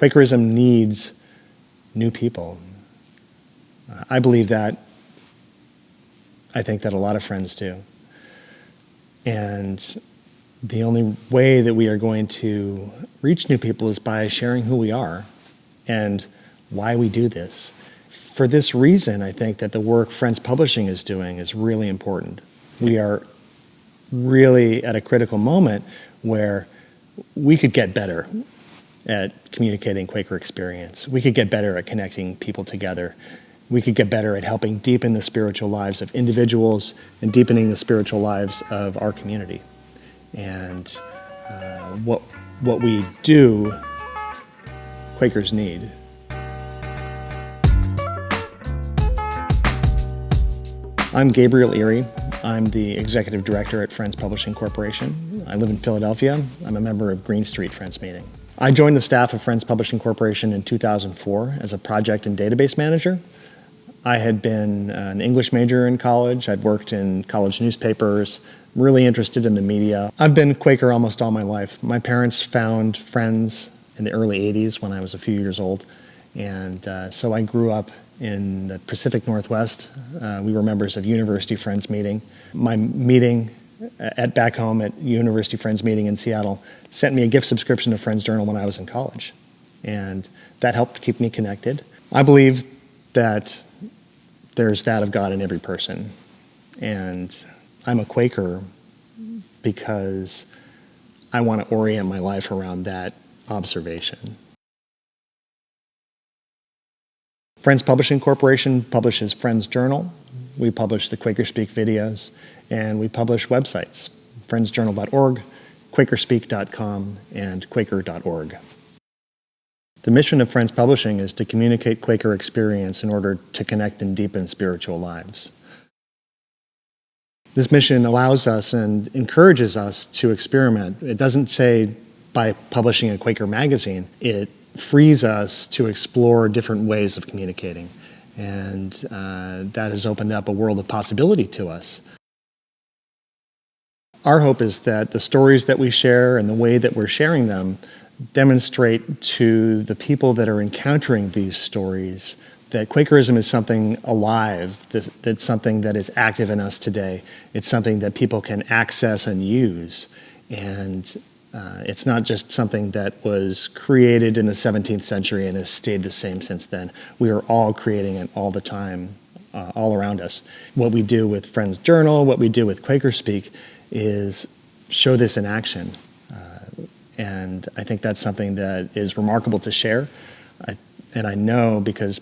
Quakerism needs new people. I believe that. I think that a lot of friends do. And the only way that we are going to reach new people is by sharing who we are and why we do this. For this reason, I think that the work Friends Publishing is doing is really important. We are really at a critical moment where we could get better at communicating Quaker experience. We could get better at connecting people together. We could get better at helping deepen the spiritual lives of individuals and deepening the spiritual lives of our community. And what we do, Quakers need. I'm Gabriel Erie. I'm the executive director at Friends Publishing Corporation. I live in Philadelphia. I'm a member of Green Street Friends Meeting. I joined the staff of Friends Publishing Corporation in 2004 as a project and database manager. I had been an English major in college. I'd worked in college newspapers, really interested in the media. I've been Quaker almost all my life. My parents found Friends in the early 80s when I was a few years old. And so I grew up in the Pacific Northwest. We were members of University Friends Meeting. My meeting back home at University Friends Meeting in Seattle sent me a gift subscription to Friends Journal when I was in college. And that helped keep me connected. I believe that there's that of God in every person. And I'm a Quaker because I want to orient my life around that observation. Friends Publishing Corporation publishes Friends Journal. We publish the Quaker Speak videos, and we publish websites, friendsjournal.org, quakerspeak.com, and quaker.org. The mission of Friends Publishing is to communicate Quaker experience in order to connect and deepen spiritual lives. This mission allows us and encourages us to experiment. It doesn't say by publishing a Quaker magazine. It frees us to explore different ways of communicating. And that has opened up a world of possibility to us. Our hope is that the stories that we share and the way that we're sharing them demonstrate to the people that are encountering these stories that Quakerism is something alive, that's something that is active in us today. It's something that people can access and use. And it's not just something that was created in the 17th century and has stayed the same since then. We are all creating it all the time, all around us. What we do with Friends Journal, what we do with Quaker Speak is show this in action. And I think that's something that is remarkable to share. And I know because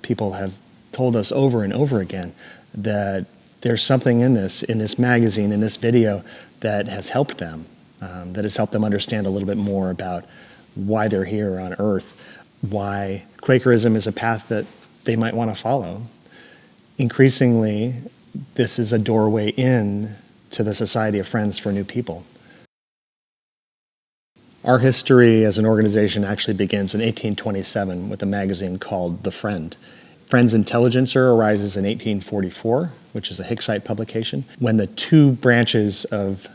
people have told us over and over again that there's something in this magazine, in this video, that has helped them, that has helped them understand a little bit more about why they're here on Earth, why Quakerism is a path that they might want to follow. Increasingly, this is a doorway in to the Society of Friends for New People. Our history as an organization actually begins in 1827 with a magazine called The Friend. Friends Intelligencer arises in 1844, which is a Hicksite publication. When the two branches of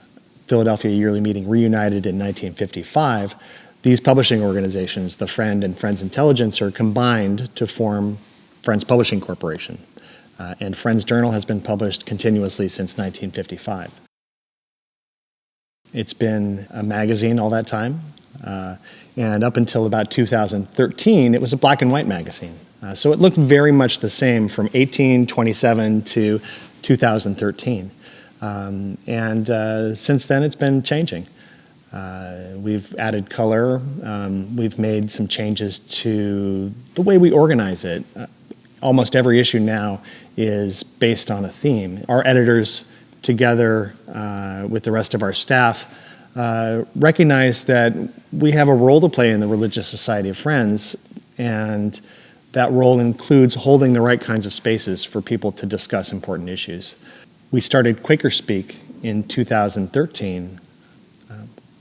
Philadelphia Yearly Meeting reunited in 1955, these publishing organizations, The Friend and Friends Intelligencer, combined to form Friends Publishing Corporation. And Friends Journal has been published continuously since 1955. It's been a magazine all that time, and up until about 2013, it was a black and white magazine. So it looked very much the same from 1827 to 2013. And since then, it's been changing. We've added color. We've made some changes to the way we organize it. Almost every issue now is based on a theme. Our editors, together with the rest of our staff, recognize that we have a role to play in the Religious Society of Friends, and that role includes holding the right kinds of spaces for people to discuss important issues. We started Quaker Speak in 2013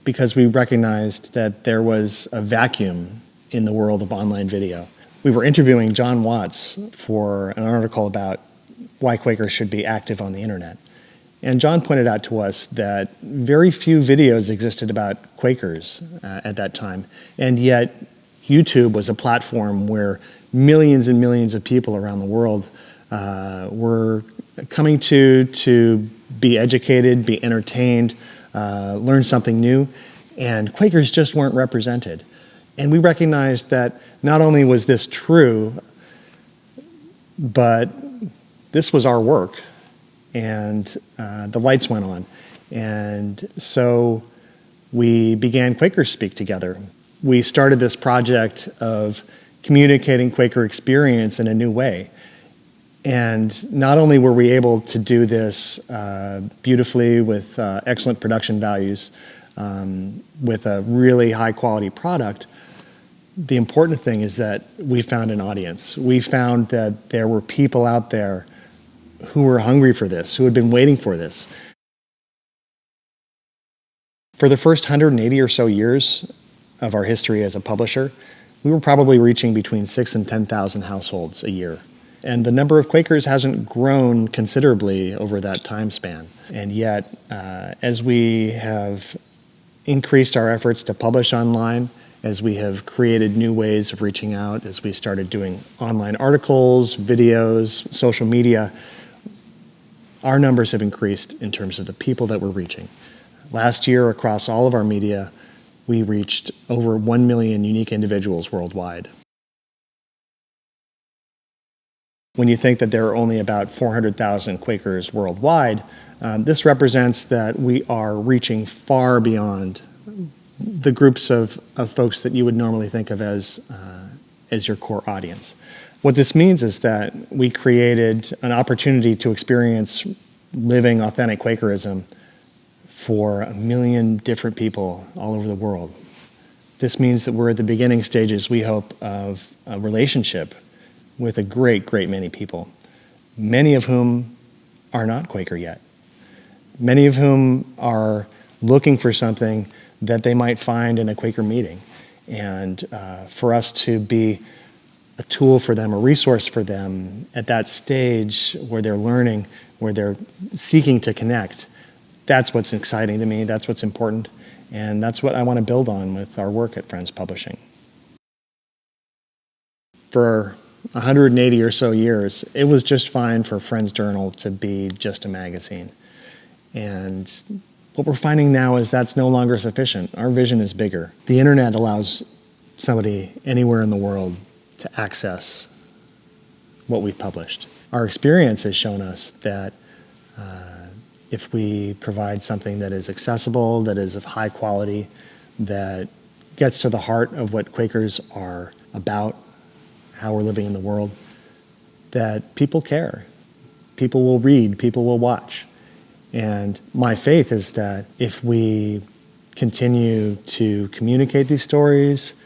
because we recognized that there was a vacuum in the world of online video. We were interviewing John Watts for an article about why Quakers should be active on the internet. And John pointed out to us that very few videos existed about Quakers at that time, and yet YouTube was a platform where millions and millions of people around the world were coming to be educated, be entertained, learn something new, and Quakers just weren't represented. And we recognized that not only was this true, but this was our work. And the lights went on. And so we began Quaker Speak together. We started this project of communicating Quaker experience in a new way. And not only were we able to do this beautifully with excellent production values, with a really high quality product, the important thing is that we found an audience. We found that there were people out there who were hungry for this, who had been waiting for this. For the first 180 or so years of our history as a publisher, we were probably reaching between 6,000 and 10,000 households a year. And the number of Quakers hasn't grown considerably over that time span. And yet, as we have increased our efforts to publish online, as we have created new ways of reaching out, as we started doing online articles, videos, social media, our numbers have increased in terms of the people that we're reaching. Last year, across all of our media, we reached over 1 million unique individuals worldwide. When you think that there are only about 400,000 Quakers worldwide, this represents that we are reaching far beyond the groups of folks that you would normally think of as your core audience. What this means is that we created an opportunity to experience living authentic Quakerism for 1 million different people all over the world. This means that we're at the beginning stages, we hope, of a relationship with a great, great many people, many of whom are not Quaker yet, many of whom are looking for something that they might find in a Quaker meeting. And for us to be a tool for them, a resource for them at that stage where they're learning, where they're seeking to connect, that's what's exciting to me, that's what's important, and that's what I want to build on with our work at Friends Publishing. For 180 or so years, it was just fine for Friends Journal to be just a magazine. And what we're finding now is that's no longer sufficient. Our vision is bigger. The internet allows somebody anywhere in the world to access what we've published. Our experience has shown us that if we provide something that is accessible, that is of high quality, that gets to the heart of what Quakers are about, how we're living in the world, that people care. People will read, people will watch. And my faith is that if we continue to communicate these stories,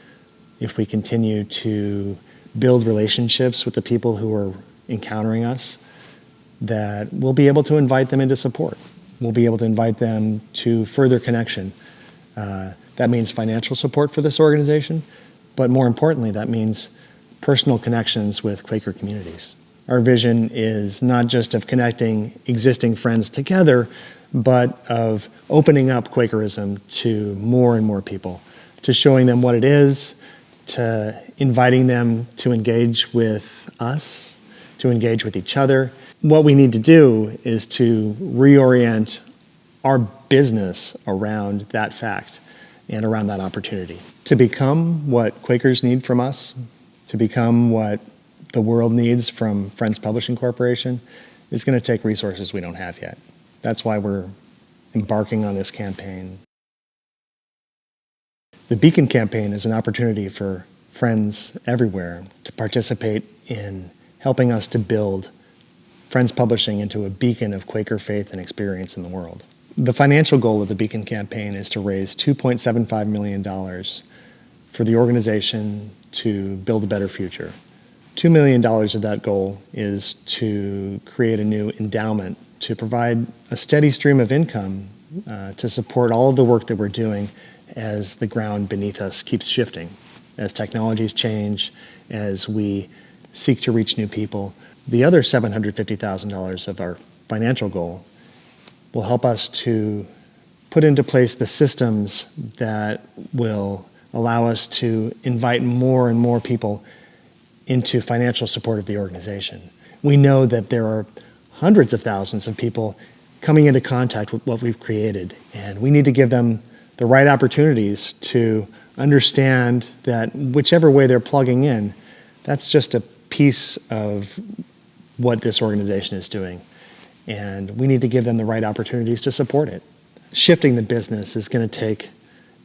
if we continue to build relationships with the people who are encountering us, that we'll be able to invite them into support. We'll be able to invite them to further connection. That means financial support for this organization, but more importantly, that means personal connections with Quaker communities. Our vision is not just of connecting existing friends together, but of opening up Quakerism to more and more people, to showing them what it is, to inviting them to engage with us, to engage with each other. What we need to do is to reorient our business around that fact and around that opportunity. To become what Quakers need from us, to become what the world needs from Friends Publishing Corporation, is going to take resources we don't have yet. That's why we're embarking on this campaign. The Beacon campaign is an opportunity for friends everywhere to participate in helping us to build Friends Publishing into a beacon of Quaker faith and experience in the world. The financial goal of the Beacon campaign is to raise $2.75 million for the organization to build a better future. $2 million of that goal is to create a new endowment to provide a steady stream of income to support all of the work that we're doing as the ground beneath us keeps shifting, as technologies change, as we seek to reach new people. The other $750,000 of our financial goal will help us to put into place the systems that will allow us to invite more and more people into financial support of the organization. We know that there are hundreds of thousands of people coming into contact with what we've created, and we need to give them the right opportunities to understand that whichever way they're plugging in, that's just a piece of what this organization is doing. And we need to give them the right opportunities to support it. Shifting the business is going to take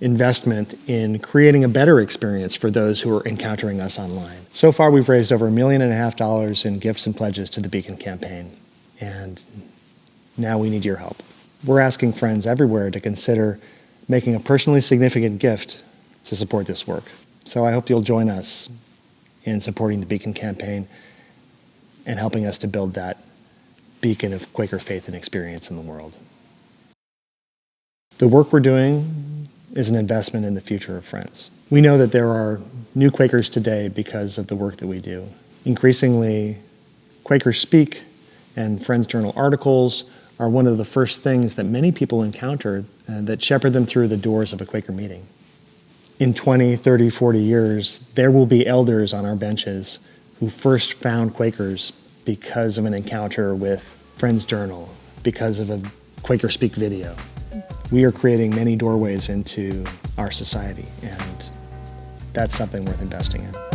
investment in creating a better experience for those who are encountering us online. So far, we've raised over $1.5 million in gifts and pledges to the Beacon campaign, and now we need your help. We're asking friends everywhere to consider making a personally significant gift to support this work. So I hope you'll join us in supporting the Beacon campaign and helping us to build that beacon of Quaker faith and experience in the world. The work we're doing is an investment in the future of Friends. We know that there are new Quakers today because of the work that we do. Increasingly, Quakers Speak and Friends Journal articles are one of the first things that many people encounter that shepherd them through the doors of a Quaker meeting. In 20, 30, 40 years, there will be elders on our benches who first found Quakers because of an encounter with Friends Journal, because of a Quaker Speak video. We are creating many doorways into our society, and that's something worth investing in.